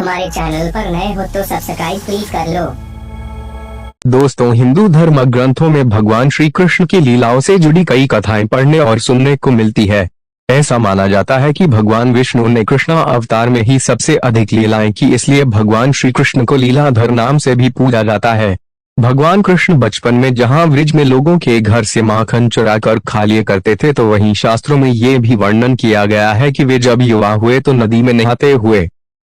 हमारे चैनल पर नए हो तो सब्सक्राइब प्लीज कर लो। दोस्तों, हिंदू धर्म ग्रंथों में भगवान श्री कृष्ण की लीलाओं से जुड़ी कई कथाएं पढ़ने और सुनने को मिलती है। ऐसा माना जाता है कि भगवान विष्णु ने कृष्णा अवतार में ही सबसे अधिक लीलाएं की, इसलिए भगवान श्री कृष्ण को लीलाधर नाम से भी पूजा जाता है। भगवान कृष्ण बचपन में जहां ब्रिज में लोगों के घर से माखन चुरा कर खा लिया करते थे, तो वहीं शास्त्रों में ये भी वर्णन किया गया है कि वे जब युवा हुए तो नदी में नहाते हुए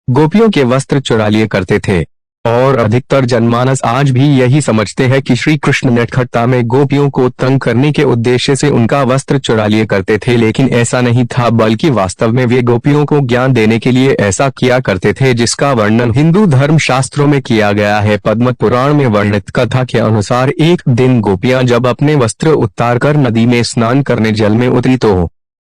गोपियों के वस्त्र चुरा लिए करते थे। और अधिकतर जनमानस आज भी यही समझते हैं कि श्री कृष्ण नटखट्टा में गोपियों को तंग करने के उद्देश्य से उनका वस्त्र चुरा लिए करते थे, लेकिन ऐसा नहीं था, बल्कि वास्तव में वे गोपियों को ज्ञान देने के लिए ऐसा किया करते थे, जिसका वर्णन हिंदू धर्म शास्त्रों में किया गया है। पद्म पुराण में वर्णित कथा के अनुसार एक दिन गोपियां जब अपने वस्त्र उतार कर नदी में स्नान करने जल में उतरी तो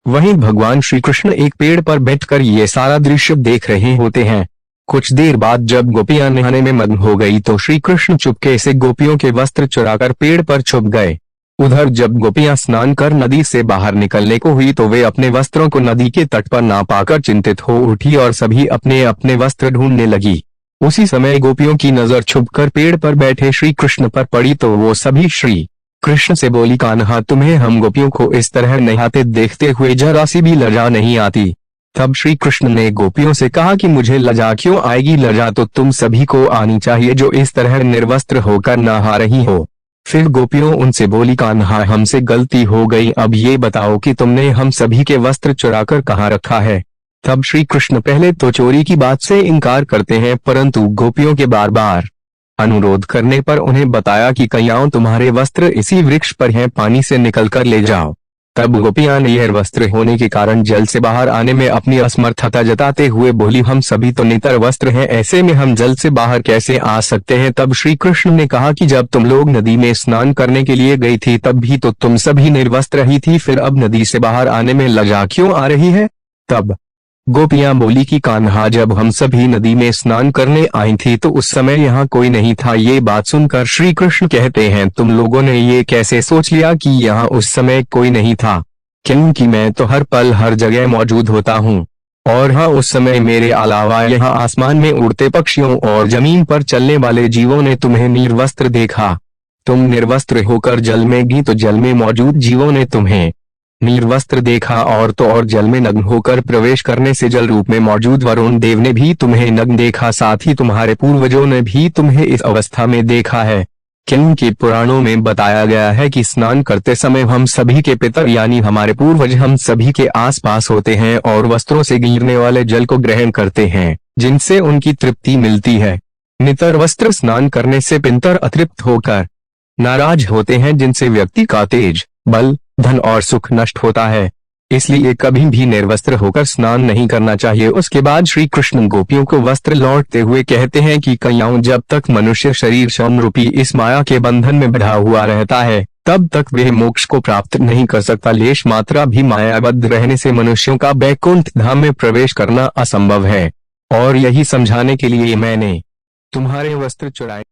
वहीं भगवान श्री कृष्ण एक पेड़ पर बैठकर ये सारा दृश्य देख रहे होते हैं। कुछ देर बाद जब गोपियां नहाने में मग्न हो गई तो श्री कृष्ण चुपके से गोपियों के वस्त्र चुराकर पेड़ पर छुप गए। उधर जब गोपियां स्नान कर नदी से बाहर निकलने को हुई तो वे अपने वस्त्रों को नदी के तट पर ना पाकर चिंतित हो उठी और सभी अपने अपने वस्त्र ढूंढने लगी। उसी समय गोपियों की नजर छुपकर पेड़ पर बैठे श्री कृष्ण पर पड़ी तो वो सभी श्री कृष्ण से बोली, कान्हा, तुम्हें हम गोपियों को इस तरह नहाते देखते हुए जरा सी भी लज्जा नहीं आती? तब श्री कृष्ण ने गोपियों से कहा कि मुझे लज्जा क्यों आएगी, लज्जा तो तुम सभी को आनी चाहिए जो इस तरह निर्वस्त्र होकर नहा रही हो। फिर गोपियों उनसे बोली, कान्हा, हमसे गलती हो गई, अब ये बताओ कि तुमने हम सभी के वस्त्र चुराकर कहाँ रखा है। तब श्री कृष्ण पहले तो चोरी की बात से इनकार करते हैं, परंतु गोपियों के बार बार अनुरोध करने पर उन्हें बताया कि कन्याओं, तुम्हारे वस्त्र इसी वृक्ष पर हैं, पानी से निकलकर ले जाओ। तब गोपियां नियर वस्त्र होने के कारण जल से बाहर आने में अपनी असमर्थता जताते हुए बोली, हम सभी तो नितर वस्त्र हैं, ऐसे में हम जल से बाहर कैसे आ सकते हैं। तब श्री कृष्ण ने कहा कि जब तुम लोग नदी में स्नान करने के लिए गई थी तब भी तो तुम सभी निर्वस्त्र ही थी, फिर अब नदी से बाहर आने में लज्जा क्यों आ रही है। तब गोपियां बोली कि कान्हा, जब हम सभी नदी में स्नान करने आई थी तो उस समय यहाँ कोई नहीं था। ये बात सुनकर श्री कृष्ण कहते हैं, तुम लोगों ने ये कैसे सोच लिया कि यहाँ उस समय कोई नहीं था, क्योंकि मैं तो हर पल हर जगह मौजूद होता हूँ। और हाँ, उस समय मेरे अलावा यहाँ आसमान में उड़ते पक्षियों और जमीन पर चलने वाले जीवों ने तुम्हें निर्वस्त्र देखा। तुम निर्वस्त्र होकर जल में गी तो जल में मौजूद जीवों ने तुम्हें निर्वस्त्र देखा, और तो और जल में नग्न होकर प्रवेश करने से जल रूप में मौजूद वरुण देव ने भी तुम्हें नग्न देखा, साथ ही तुम्हारे पूर्वजों ने भी तुम्हें इस अवस्था में देखा है। क्योंकि पुराणों में बताया गया है कि स्नान करते समय हम सभी के पितर यानी हमारे पूर्वज हम सभी के आसपास होते हैं और वस्त्रों से गिरने वाले जल को ग्रहण करते हैं, जिनसे उनकी तृप्ति मिलती है। नितर वस्त्र स्नान करने से पितर अतृप्त होकर नाराज होते हैं, जिनसे व्यक्ति का तेज, बल, धन और सुख नष्ट होता है। इसलिए कभी भी निर्वस्त्र होकर स्नान नहीं करना चाहिए। उसके बाद श्री कृष्ण गोपियों को वस्त्र लौटते हुए कहते हैं कि कन्याओं, जब तक मनुष्य शरीर श्रम रूपी इस माया के बंधन में बंधा हुआ रहता है तब तक वह मोक्ष को प्राप्त नहीं कर सकता। लेश मात्रा भी मायाबद्ध रहने से मनुष्यों का वैकुंठ धाम में प्रवेश करना असंभव है, और यही समझाने के लिए मैंने तुम्हारे वस्त्र चुराए।